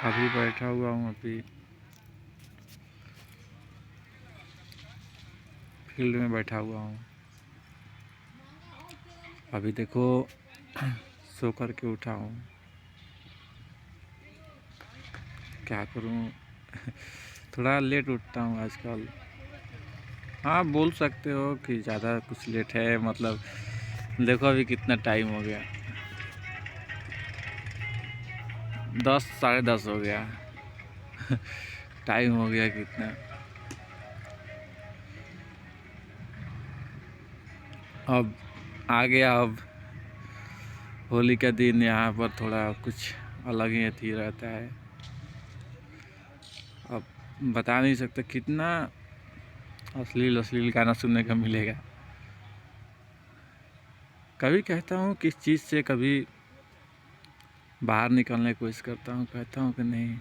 अभी बैठा हुआ हूँ, अभी फील्ड में बैठा हुआ हूँ। अभी देखो सो कर के उठा हूँ, क्या करूँ। थोड़ा लेट उठता हूँ आजकल। हाँ, बोल सकते हो कि ज़्यादा कुछ लेट है, मतलब देखो अभी कितना टाइम हो गया, 10 साढ़े 10 हो गया। टाइम हो गया कितना। अब आ गया, अब होली का दिन, यहाँ पर थोड़ा कुछ अलग ही अथी रहता है। अब बता नहीं सकते कितना अश्लील अश्लील गाना सुनने का मिलेगा। कभी कहता हूँ किस चीज़ से कभी बाहर निकलने की कोशिश करता हूँ, कहता हूँ कि नहीं,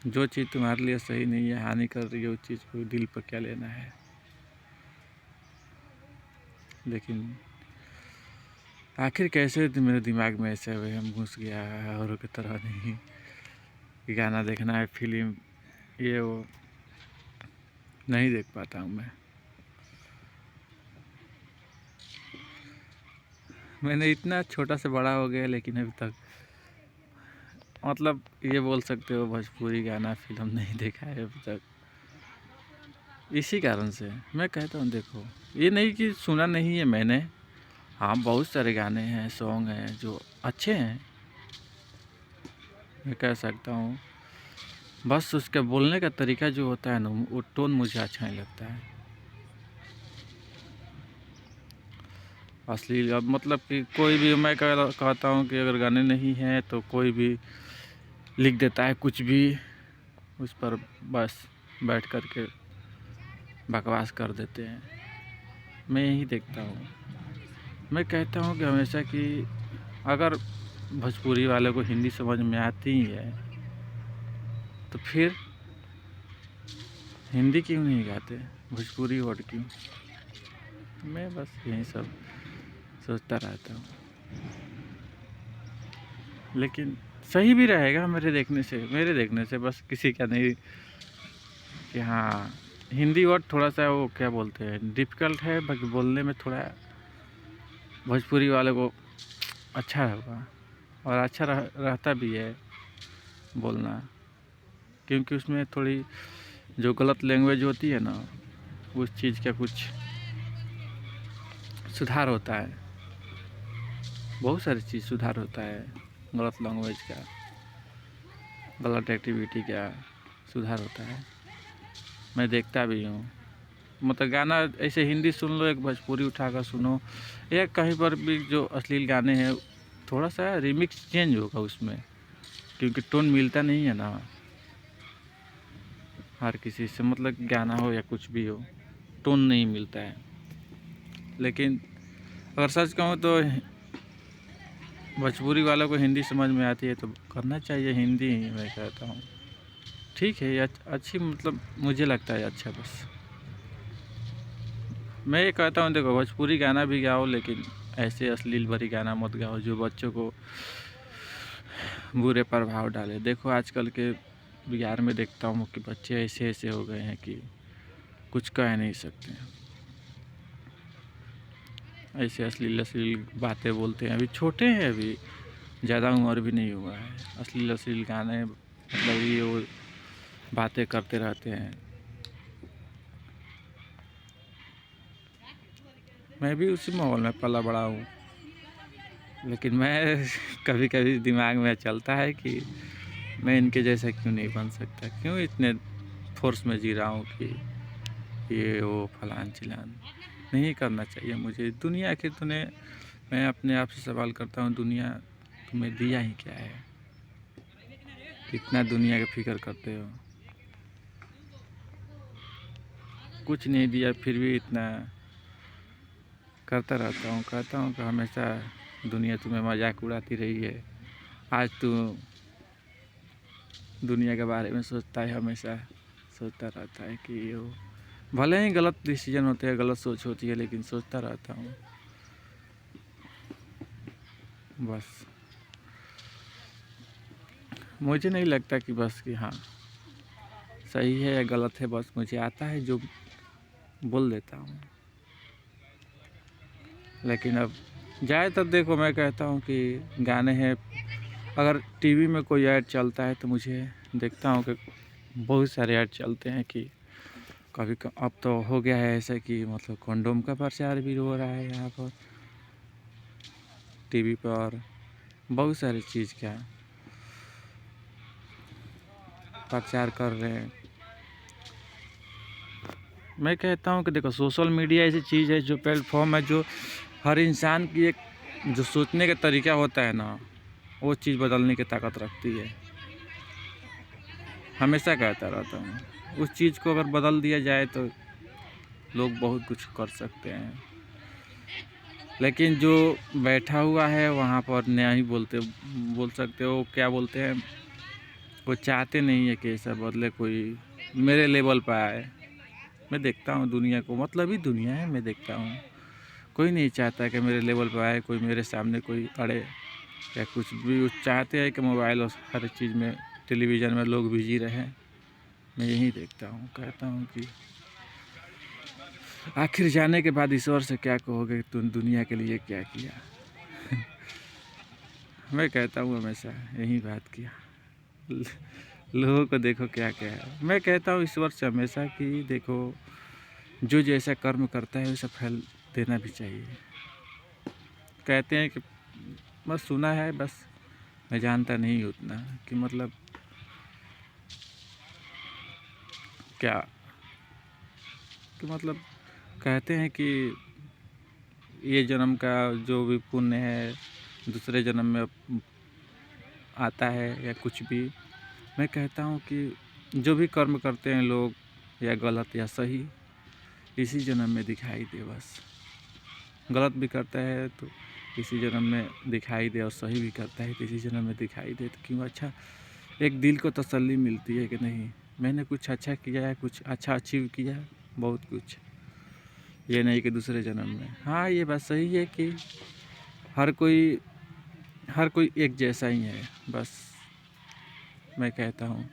जो चीज़ तुम्हारे लिए सही नहीं है, हानि कर रही है, उस चीज़ को दिल पर क्या लेना है। लेकिन आखिर कैसे मेरे दिमाग में ऐसे वहम घुस गया है, औरों की तरह नहीं कि गाना देखना है, फिल्म ये वो नहीं देख पाता हूँ मैं। मैंने इतना छोटा से बड़ा हो गया, लेकिन अभी तक मतलब ये बोल सकते हो भोजपुरी गाना फिल्म नहीं देखा है अभी तक। इसी कारण से मैं कहता हूँ, देखो ये नहीं कि सुना नहीं है मैंने, हाँ बहुत सारे गाने हैं, सॉन्ग हैं जो अच्छे हैं, मैं कह सकता हूँ। बस उसके बोलने का तरीका जो होता है ना, वो टोन मुझे अच्छा नहीं लगता है। अश्लील, अब मतलब कि कोई भी, मैं कहता हूँ कि अगर गाने नहीं हैं तो कोई भी लिख देता है कुछ भी, उस पर बस बैठ कर के बकवास कर देते हैं। मैं यही देखता हूँ। मैं कहता हूँ कि हमेशा कि अगर भोजपुरी वाले को हिंदी समझ में आती ही है तो फिर हिंदी क्यों नहीं गाते, भोजपुरी वर्ड क्यों। मैं बस यही सब सोचता रहता हूँ। लेकिन सही भी रहेगा मेरे देखने से बस किसी का नहीं कि हाँ, हिंदी वर्ड थोड़ा सा वो क्या बोलते हैं, डिफ़िकल्ट है, बाकी बोलने में थोड़ा भोजपुरी वाले को अच्छा होगा, और अच्छा रहता भी है बोलना, क्योंकि उसमें थोड़ी जो गलत लैंग्वेज होती है ना, उस चीज़ का कुछ सुधार होता है। बहुत सारी चीज़ सुधार होता है, गलत लैंग्वेज का, गलत एक्टिविटी का सुधार होता है। मैं देखता भी हूँ, मतलब गाना ऐसे हिंदी सुन लो, एक भोजपुरी उठा कर सुनो, या कहीं पर भी जो अश्लील गाने हैं थोड़ा सा रिमिक्स चेंज होगा उसमें, क्योंकि टोन मिलता नहीं है ना हर किसी से, मतलब गाना हो या कुछ भी हो, टोन नहीं मिलता है। लेकिन अगर सच कहूँ तो भोजपुरी वालों को हिंदी समझ में आती है तो करना चाहिए हिंदी ही, मैं कहता हूँ ठीक है, ये अच्छी, मतलब मुझे लगता है अच्छा। बस मैं ये कहता हूँ, देखो भोजपुरी गाना भी गाओ, लेकिन ऐसे अश्लील भरी गाना मत गाओ जो बच्चों को बुरे प्रभाव डाले। देखो आजकल के बिहार में देखता हूँ कि बच्चे ऐसे ऐसे हो गए हैं कि कुछ कह नहीं सकते हैं, ऐसे अश्लील अश्लील बातें बोलते हैं। अभी छोटे हैं, अभी ज़्यादा उम्र भी नहीं हुआ है, अश्लील अश्लील गाने, मतलब ये वो बातें करते रहते हैं। मैं भी उसी माहौल में पला बड़ा हूँ, लेकिन मैं कभी कभी दिमाग में चलता है कि मैं इनके जैसा क्यों नहीं बन सकता, क्यों इतने फोर्स में जी रहा हूँ कि ये वो फलान चिलान नहीं करना चाहिए मुझे। दुनिया आखिर तूने, मैं अपने आप से सवाल करता हूँ, दुनिया तुम्हें दिया ही क्या है, कितना दुनिया की फिक्र करते हो। कुछ नहीं दिया फिर भी इतना करता रहता हूँ, कहता हूँ कि हमेशा दुनिया तुम्हें मजाक उड़ाती रही है। आज तू दुनिया के बारे में सोचता है, हमेशा सोचता रहता है कि ये वो, भले ही गलत डिसीजन होते हैं, गलत सोच होती है, लेकिन सोचता रहता हूँ बस। मुझे नहीं लगता कि बस कि हाँ सही है या गलत है, बस मुझे आता है जो बोल देता हूँ। लेकिन अब ज़्यादातर देखो मैं कहता हूँ कि गाने हैं, अगर टीवी में कोई ऐड चलता है तो मुझे देखता हूँ कि बहुत सारे ऐड चलते हैं कि अब तो हो गया है ऐसा कि मतलब कंडोम का प्रचार भी हो रहा है यहाँ पर टीवी पर, और बहुत सारी चीज़ का प्रचार कर रहे हैं। मैं कहता हूँ कि देखो सोशल मीडिया ऐसी चीज़ है, जो प्लेटफॉर्म है, जो हर इंसान की एक जो सोचने का तरीका होता है ना, वो चीज़ बदलने की ताकत रखती है। हमेशा कहता रहता हूँ, उस चीज़ को अगर बदल दिया जाए तो लोग बहुत कुछ कर सकते हैं। लेकिन जो बैठा हुआ है वहाँ पर नहीं बोल सकते हो, क्या बोलते हैं, वो चाहते नहीं है कि ऐसा बदले, कोई मेरे लेवल पर आए। मैं देखता हूँ दुनिया को, मतलब ही दुनिया है, मैं देखता हूँ कोई नहीं चाहता कि मेरे लेवल पर आए, कोई मेरे सामने कोई अड़े या कुछ भी। वो चाहते हैं कि मोबाइल और हर चीज़ में, टेलीविज़न में लोग बिजी रहें। मैं यही देखता हूँ, कहता हूँ कि आखिर जाने के बाद ईश्वर से क्या कहोगे, तुम दुनिया के लिए क्या किया। मैं कहता हूँ हमेशा यही बात किया, लोगों को देखो क्या क्या है। मैं कहता हूँ ईश्वर से हमेशा कि देखो जो जैसा कर्म करता है वैसा फल देना भी चाहिए। कहते हैं कि बस सुना है, बस मैं जानता नहीं उतना कि मतलब क्या, कि मतलब कहते हैं कि ये जन्म का जो भी पुण्य है दूसरे जन्म में आता है या कुछ भी। मैं कहता हूँ कि जो भी कर्म करते हैं लोग, या गलत या सही, इसी जन्म में दिखाई दे। बस गलत भी करता है तो इसी जन्म में दिखाई दे, और सही भी करता है तो इसी जन्म में दिखाई दे। तो क्यों, अच्छा एक दिल को तसल्ली मिलती है कि नहीं मैंने कुछ अच्छा किया है, कुछ अच्छा अचीव किया है, बहुत कुछ। ये नहीं कि दूसरे जन्म में। हाँ ये बात सही है कि हर कोई एक जैसा ही है। बस मैं कहता हूँ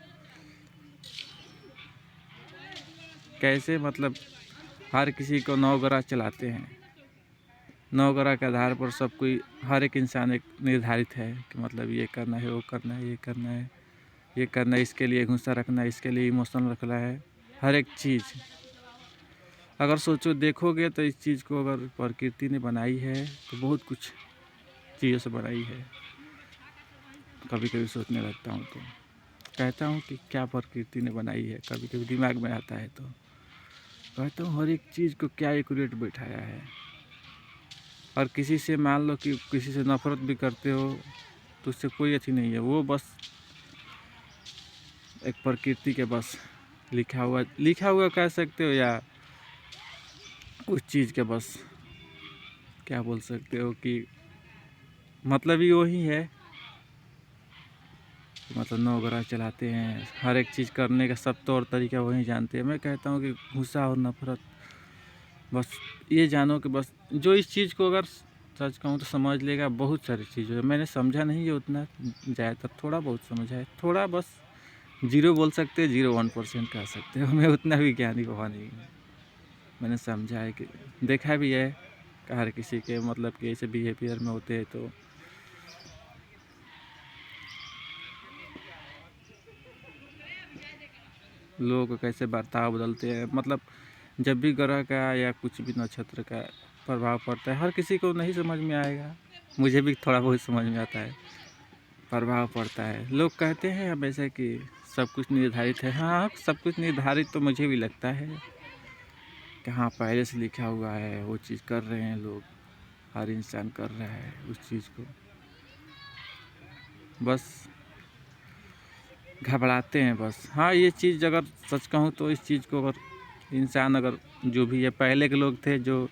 कैसे, मतलब हर किसी को 9 ग्रह चलाते हैं, 9 ग्रह के आधार पर सब कोई, हर एक इंसान एक निर्धारित है कि मतलब ये करना है, वो करना है, ये करना है, ये करना है, इसके लिए गुस्सा रखना है, इसके लिए इमोशनल रखना है। हर एक चीज़ अगर सोचो देखोगे तो इस चीज़ को अगर प्रकृति ने बनाई है तो बहुत कुछ चीज़ों से बनाई है। कभी कभी सोचने लगता हूँ तो कहता हूँ कि क्या प्रकृति ने बनाई है, कभी कभी दिमाग में आता है तो कहता हूँ हर एक चीज़ को क्या एक्यूरेट बैठाया है। और किसी से मान लो कि किसी से नफरत भी करते हो तो उससे कोई अच्छी नहीं है, वो बस एक प्रकृति के बस लिखा हुआ कह सकते हो, या उस चीज़ के बस क्या बोल सकते हो कि मतलब ही वही है। मतलब 9 ग्रह चलाते हैं, हर एक चीज़ करने का सब तौर तरीका वही जानते हैं। मैं कहता हूँ कि गुस्सा और नफरत, बस ये जानो कि बस जो इस चीज़ को अगर सच कहूँ तो समझ लेगा, बहुत सारी चीज़ें है। मैंने समझा नहीं है उतना, ज़्यादातर थोड़ा बहुत समझा है, थोड़ा बस 0 बोल सकते हैं, 0.1% कह सकते हो। मैं उतना भी ज्ञानी हुआ नहीं हूँ। मैंने समझा है कि देखा भी है कि हर किसी के मतलब कि ऐसे बिहेवियर में होते हैं, तो लोगों को कैसे बर्ताव बदलते हैं। मतलब जब भी ग्रह का या कुछ भी नक्षत्र का प्रभाव पड़ता है, हर किसी को नहीं समझ में आएगा, मुझे भी थोड़ा बहुत समझ में आता है। प्रभाव पड़ता है, लोग कहते हैं हमेशा कि सब कुछ निर्धारित है। हाँ सब कुछ निर्धारित तो मुझे भी लगता है कि हाँ पहले से लिखा हुआ है, वो चीज़ कर रहे हैं लोग, हर इंसान कर रहा है उस चीज़ को। बस घबराते हैं बस। हाँ ये चीज़ अगर सच कहूँ तो इस चीज़ को अगर इंसान, अगर जो भी है, पहले के लोग थे जो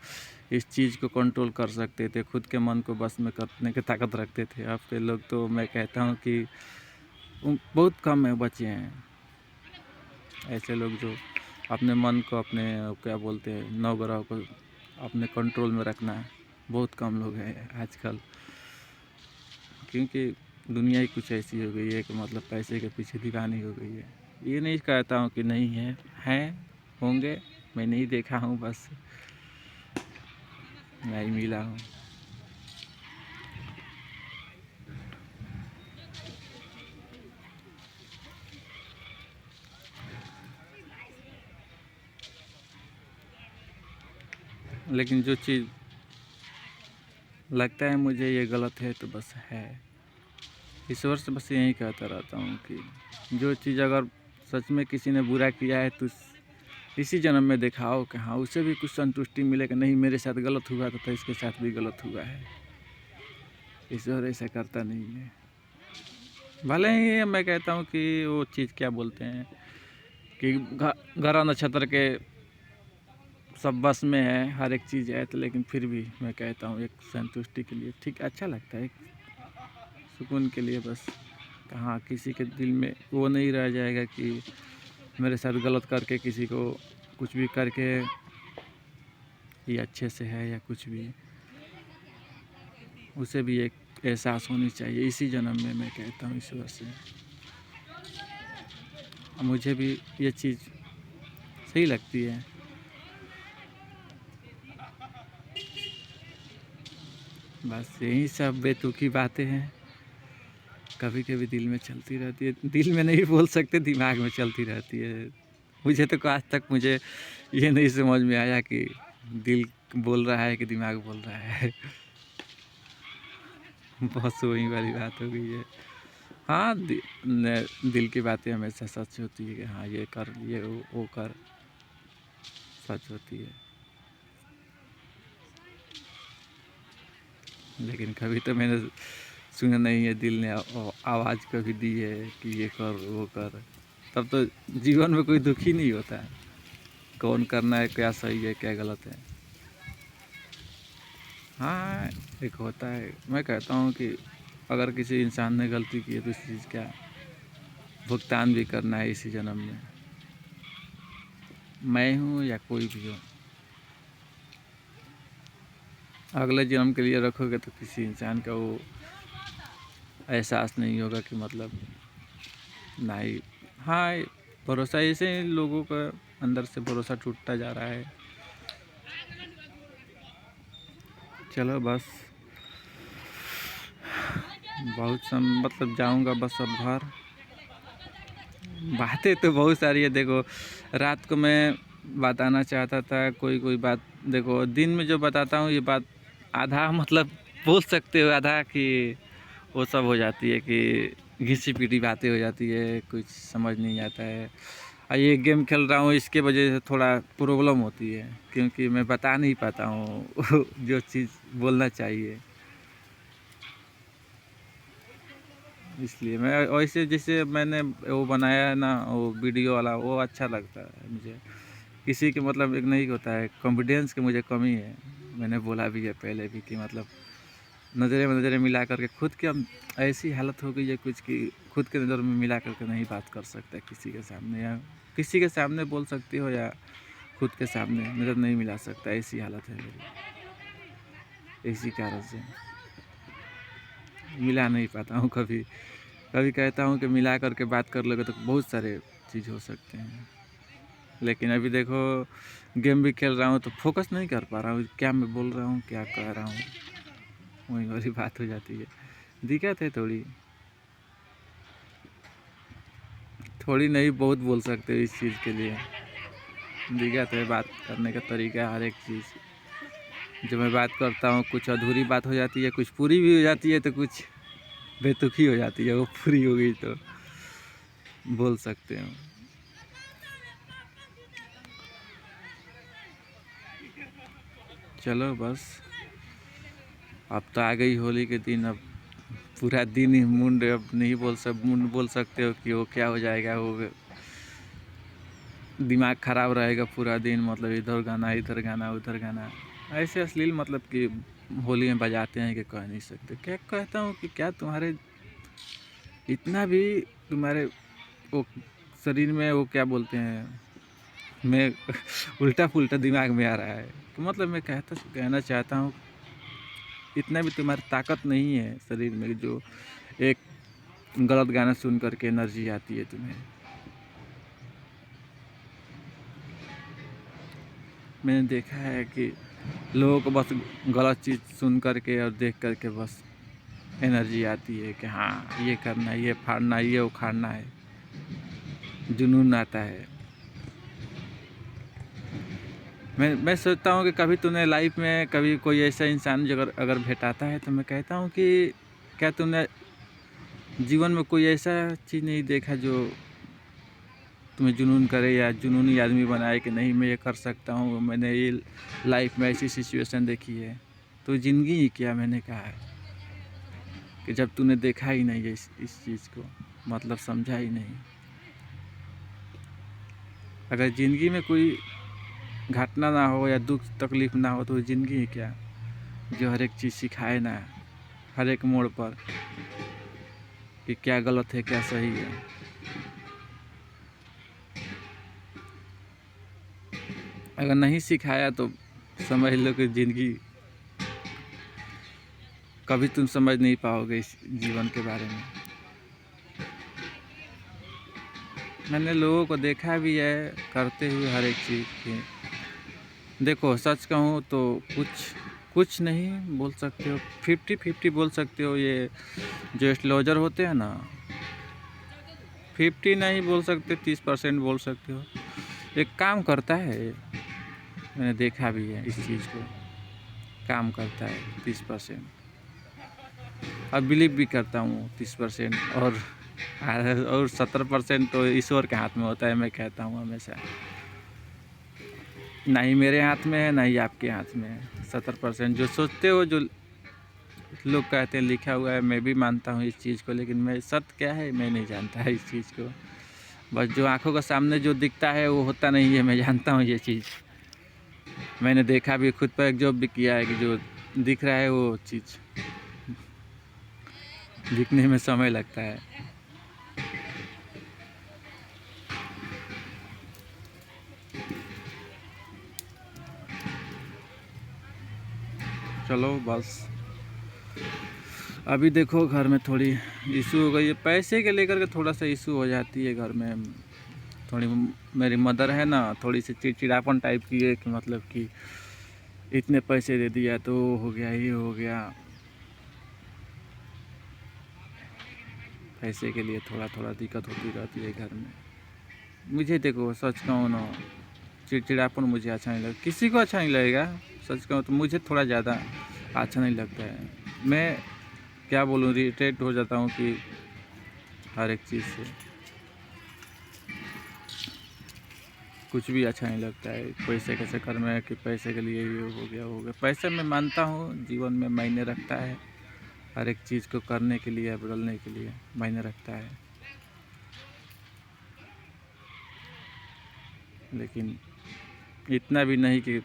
इस चीज़ को कंट्रोल कर सकते थे, खुद के मन को बस में करने की ताकत रखते थे। अब के लोग तो मैं कहता हूँ कि बहुत कम है बचे हैं ऐसे लोग जो अपने मन को, अपने क्या बोलते हैं, 9 ग्रह को अपने कंट्रोल में रखना। बहुत कम लोग हैं आजकल, क्योंकि दुनिया ही कुछ ऐसी हो गई है कि मतलब पैसे के पीछे दीवानी हो गई है। ये नहीं कहता हूँ कि नहीं है, हैं, होंगे, मैं नहीं देखा हूँ, बस नहीं मिला हूँ। लेकिन जो चीज़ लगता है मुझे ये गलत है तो बस है। ईश्वर से बस यही कहता रहता हूँ कि जो चीज़ अगर सच में किसी ने बुरा किया है तो इसी जन्म में दिखाओ कि हाँ उसे भी कुछ संतुष्टि मिले कि नहीं मेरे साथ गलत हुआ था तो इसके साथ भी गलत हुआ है। ईश्वर ऐसा करता नहीं है। भले ही मैं कहता हूँ कि वो चीज़ क्या बोलते हैं कि ग्रह नक्षत्र के सब बस में है, हर एक चीज़ है, तो लेकिन फिर भी मैं कहता हूँ एक संतुष्टि के लिए ठीक अच्छा लगता है, सुकून के लिए बस। हाँ किसी के दिल में वो नहीं रह जाएगा कि मेरे साथ गलत करके किसी को कुछ भी करके ये अच्छे से है या कुछ भी, उसे भी एक एहसास होनी चाहिए इसी जन्म में। मैं कहता हूँ ईश्वर से मुझे भी ये चीज़ सही लगती है। बस यही सब बेतुकी बातें हैं, कभी कभी दिल में चलती रहती है, दिल में नहीं बोल सकते, दिमाग में चलती रहती है। मुझे तो आज तक मुझे ये नहीं समझ में आया कि दिल बोल रहा है कि दिमाग बोल रहा है। बहुत वही वाली बात हो गई है। हाँ दिल की बातें हमेशा सच होती है कि हाँ ये कर, ये वो कर, सच होती है। लेकिन कभी तो मैंने सुना नहीं है दिल ने आवाज़ कभी दी है कि ये कर वो कर। तब तो जीवन में कोई दुखी नहीं होता है, कौन करना है, क्या सही है क्या गलत है। हाँ एक होता है, मैं कहता हूँ कि अगर किसी इंसान ने गलती की है तो इस चीज़ का भुगतान भी करना है इसी जन्म में। मैं हूँ या कोई भी हो, अगले जन्म के लिए रखोगे तो किसी इंसान का वो एहसास नहीं होगा कि मतलब ना ही। हाँ भरोसा ऐसे ही लोगों का अंदर से भरोसा टूटता जा रहा है। चलो बस बहुत मतलब जाऊंगा बस अब घर। बातें तो बहुत सारी है, देखो रात को मैं बताना चाहता था कोई कोई बात, देखो दिन में जो बताता हूँ ये बात आधा मतलब बोल सकते हो, आधा कि वो सब हो जाती है कि घिसी पिटी बातें हो जाती है, कुछ समझ नहीं आता है। और ये गेम खेल रहा हूँ इसके वजह से थोड़ा प्रॉब्लम होती है क्योंकि मैं बता नहीं पाता हूँ जो चीज़ बोलना चाहिए। इसलिए मैं वैसे जैसे मैंने वो बनाया है ना वो वीडियो वाला, वो अच्छा लगता है मुझे। किसी के मतलब एक नहीं होता है, कॉन्फिडेंस की मुझे कमी है। मैंने बोला भी है पहले भी कि मतलब नज़रें में नज़रें मिला करके खुद की हम ऐसी हालत हो गई है कुछ कि खुद के नज़र में मिला करके नहीं बात कर सकता किसी के सामने, या किसी के सामने बोल सकती हो या खुद के सामने नज़र नहीं मिला सकता, ऐसी हालत है मेरी। इसी कारण से मिला नहीं पाता हूँ कभी। कभी कहता हूँ कि मिला करके बात कर लोगे तो बहुत सारे चीज़ हो सकते हैं, लेकिन अभी देखो गेम भी खेल रहा हूँ तो फोकस नहीं कर पा रहा हूँ क्या मैं बोल रहा हूँ क्या कह रहा हूँ, वही वाली बात हो जाती है। दिक्कत है थोड़ी, थोड़ी नहीं बहुत बोल सकते हो इस चीज़ के लिए। दिक्कत है बात करने का तरीका, हर एक चीज़ जब मैं बात करता हूँ कुछ अधूरी बात हो जाती है, कुछ पूरी भी हो जाती है तो कुछ बेतुकी हो जाती है, वो पूरी हो गई तो बोल सकते हो। चलो बस अब तो आ गई होली के दिन, अब पूरा दिन ही मुंड अब नहीं मुंड बोल सकते हो कि वो क्या हो जाएगा, वो दिमाग ख़राब रहेगा पूरा दिन, मतलब इधर गाना उधर गाना, ऐसे अश्लील मतलब कि होली में बजाते हैं कि कह नहीं सकते। क्या कहता हूँ कि क्या तुम्हारे इतना भी तुम्हारे वो शरीर में वो क्या बोलते हैं, मैं उल्टा पुल्टा दिमाग में आ रहा है। तो मतलब मैं कहना चाहता हूँ इतना भी तुम्हारी ताकत नहीं है शरीर में जो एक गलत गाना सुन करके एनर्जी आती है तुम्हें। मैंने देखा है कि लोगों को बस गलत चीज़ सुन करके और देख करके बस एनर्जी आती है कि हाँ ये करना है, ये फाड़ना है, ये उखाड़ना है, जुनून आता है। मैं सोचता हूँ कि कभी तूने लाइफ में कभी कोई ऐसा इंसान जो अगर भेंटाता है तो मैं कहता हूँ कि क्या तुमने जीवन में कोई ऐसा चीज़ नहीं देखा जो तुम्हें जुनून करे या जुनूनी आदमी बनाए कि नहीं मैं ये कर सकता हूँ, मैंने ये लाइफ में ऐसी सिचुएशन देखी है। तो ज़िंदगी ही क्या, मैंने कहा है कि जब तूने देखा ही नहीं है इस चीज़ को, मतलब समझा ही नहीं। अगर ज़िंदगी में कोई घटना ना हो या दुख तकलीफ़ ना हो तो ज़िंदगी ही क्या, जो हर एक चीज़ सिखाए ना हर एक मोड़ पर कि क्या गलत है क्या सही है। अगर नहीं सिखाया तो समझ लो कि ज़िंदगी कभी तुम समझ नहीं पाओगे इस जीवन के बारे में। मैंने लोगों को देखा भी है करते हुए हर एक चीज़ की। देखो सच कहूँ तो कुछ नहीं बोल सकते हो, 50-50 बोल सकते हो। ये जो एस्ट्रोलॉजर होते हैं ना, 50 नहीं बोल सकते, 30% बोल सकते हो। एक काम करता है, मैंने देखा भी है इस चीज़ को, काम करता है 30%। और बिलीव भी करता हूँ 30%, और 70% तो ईश्वर के हाथ में होता है। मैं कहता हूँ हमेशा, ना ही मेरे हाथ में है ना ही आपके हाथ में है। 70% जो सोचते हो, जो लोग कहते हैं लिखा हुआ है, मैं भी मानता हूँ इस चीज़ को, लेकिन मैं सत्य क्या है मैं नहीं जानता है इस चीज़ को। बस जो आंखों के सामने जो दिखता है वो होता नहीं है, मैं जानता हूँ ये चीज़। मैंने देखा भी, खुद पर एक जॉब भी किया है कि जो दिख रहा है वो चीज़ दिखने में समय लगता है। चलो बस, अभी देखो घर में थोड़ी इशू हो गई है, पैसे के लेकर के थोड़ा सा इशू हो जाती है घर में। थोड़ी मेरी मदर है ना, थोड़ी सी चिड़चिड़ापन टाइप की है कि मतलब कि इतने पैसे दे दिया तो हो गया, ये हो गया। पैसे के लिए थोड़ा दिक्कत होती रहती है घर में। मुझे देखो सच कहूँ ना, चिड़चिड़ापन मुझे अच्छा नहीं लगता, किसी को अच्छा नहीं लगेगा। सच कहूँ तो मुझे थोड़ा ज़्यादा अच्छा नहीं लगता है। मैं क्या बोलूँ, इरिटेट हो जाता हूँ कि हर एक चीज़ से कुछ भी अच्छा नहीं लगता है। पैसे के चक्कर में कि पैसे के लिए ये हो गया वो हो गया। पैसे मैं मानता हूँ जीवन में मायने रखता है, हर एक चीज़ को करने के लिए, बदलने के लिए मायने रखता है, लेकिन इतना भी नहीं कि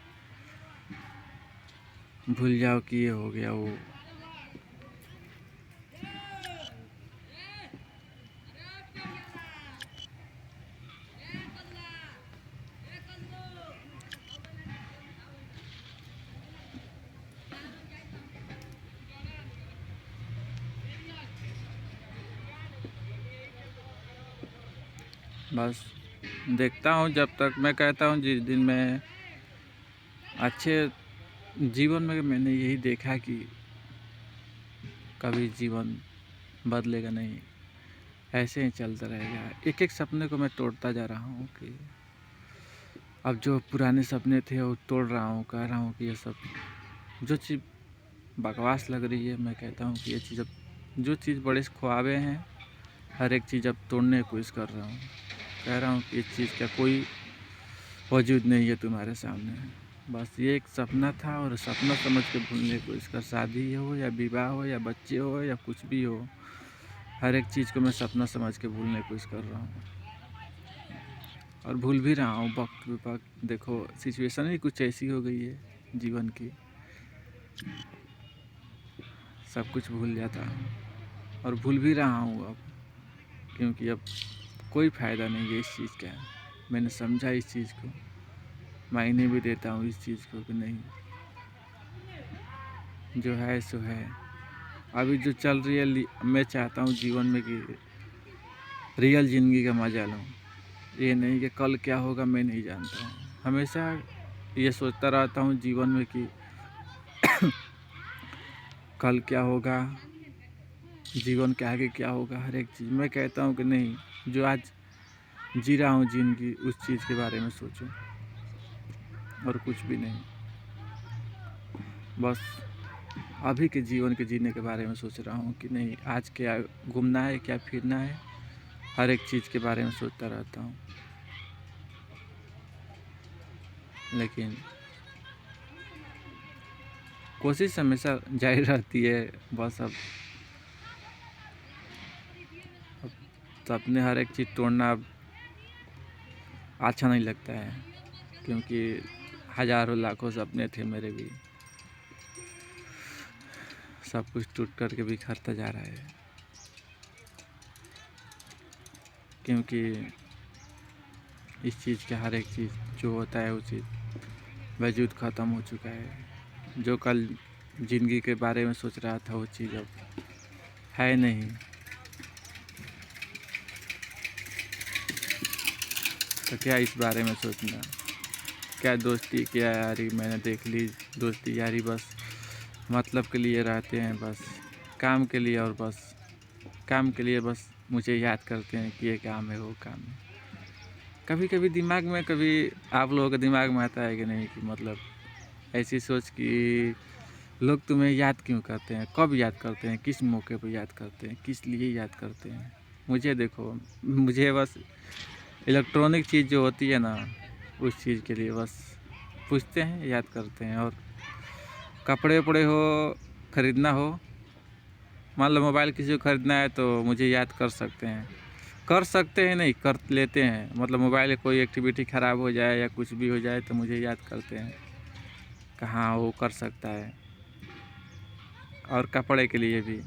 भूल जाओ कि ये हो गया वो। बस देखता हूँ, जब तक मैं कहता हूँ जिस दिन मैं अच्छे जीवन में, मैंने यही देखा कि कभी जीवन बदलेगा नहीं, ऐसे ही चलता रहेगा। एक एक सपने को मैं तोड़ता जा रहा हूँ कि अब जो पुराने सपने थे वो तोड़ रहा हूँ, कह रहा हूँ कि ये सब जो चीज़ बकवास लग रही है, मैं कहता हूँ कि ये चीज़, अब जो चीज़ बड़े ख्वाबे हैं हर एक चीज़ अब तोड़ने की कोशिश कर रहा हूँ। कह रहा हूँ कि इस चीज़ का कोई वजूद नहीं है तुम्हारे सामने, बस ये एक सपना था और सपना समझ के भूलने की कोशिश कर। शादी हो या विवाह हो या बच्चे हो या कुछ भी हो, हर एक चीज़ को मैं सपना समझ के भूलने की कोशिश कर रहा हूँ और भूल भी रहा हूँ। वक्त वक्त देखो सिचुएशन ही कुछ ऐसी हो गई है जीवन की, सब कुछ भूल जाता हूँ और भूल भी रहा हूँ अब, क्योंकि अब कोई फ़ायदा नहीं है इस चीज़ का। मैंने समझा इस चीज़ को, मायने भी देता हूँ इस चीज़ को कि नहीं, जो है सो है, अभी जो चल रही है मैं चाहता हूँ जीवन में कि रियल ज़िंदगी का मज़ा लूँ। ये नहीं कि कल क्या होगा मैं नहीं जानता हूँ। हमेशा ये सोचता रहता हूँ जीवन में कि कल क्या होगा, जीवन के आगे क्या होगा, हर एक चीज़ मैं कहता हूँ कि नहीं, जो आज जी रहा हूँ ज़िंदगी उस चीज़ के बारे में सोचूं और कुछ भी नहीं। बस अभी के जीवन के जीने के बारे में सोच रहा हूँ कि नहीं, आज क्या घूमना है, क्या फिरना है, हर एक चीज़ के बारे में सोचता रहता हूँ। लेकिन कोशिश हमेशा जारी रहती है। बस अब सपने हर एक चीज़ तोड़ना अब अच्छा नहीं लगता है, क्योंकि हज़ारों लाखों सपने थे मेरे भी, सब कुछ टूट कर के बिखरता जा रहा है। क्योंकि इस चीज़ के हर एक चीज़ जो होता है वो चीज़ वजूद ख़त्म हो चुका है। जो कल ज़िंदगी के बारे में सोच रहा था वो चीज़ अब है नहीं। तो क्या इस बारे में सोचना, क्या दोस्ती क्या यारी मैंने देख ली। दोस्ती यारी बस मतलब के लिए रहते हैं, बस काम के लिए, और बस काम के लिए बस मुझे याद करते हैं कि ये काम है वो काम है। कभी कभी दिमाग में, कभी आप लोगों के दिमाग में आता है कि नहीं, कि मतलब ऐसी सोच कि लोग तुम्हें याद क्यों करते हैं, कब याद करते हैं, किस मौके पर याद करते हैं, किस लिए याद करते हैं। मुझे देखो, मुझे बस इलेक्ट्रॉनिक चीज़ जो होती है ना, उस चीज़ के लिए बस पूछते हैं, याद करते हैं। और कपड़े वपड़े हो, ख़रीदना हो, मान लो मोबाइल किसी को ख़रीदना है तो मुझे याद कर सकते हैं, नहीं कर लेते हैं। मतलब मोबाइल की कोई एक्टिविटी ख़राब हो जाए या कुछ भी हो जाए तो मुझे याद करते हैं, कहाँ वो कर सकता है। और कपड़े के लिए भी,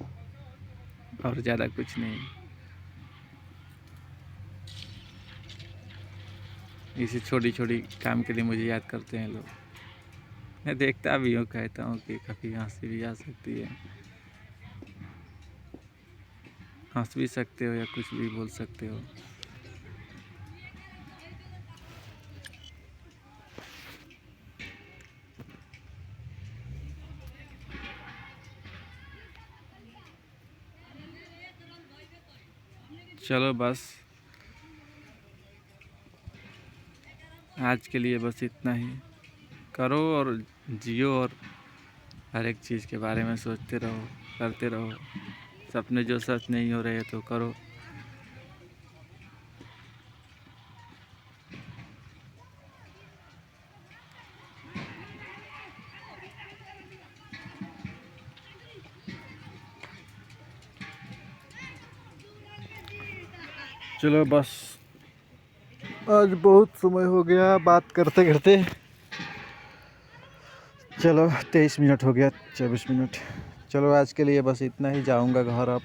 और ज़्यादा कुछ नहीं। इसी छोटी छोटी काम के लिए मुझे याद करते हैं लोग। मैं देखता भी हूँ, कहता हूँ कि कभी हंसी भी आ सकती है, हंस भी सकते हो या कुछ भी बोल सकते हो। चलो बस आज के लिए बस इतना ही। करो और जियो, और हर एक चीज़ के बारे में सोचते रहो, करते रहो। सपने जो सच नहीं हो रहे तो करो। चलो बस, आज बहुत समय हो गया बात करते करते। चलो 23 मिनट हो गया, 24 मिनट। चलो आज के लिए बस इतना ही, जाऊंगा घर अब।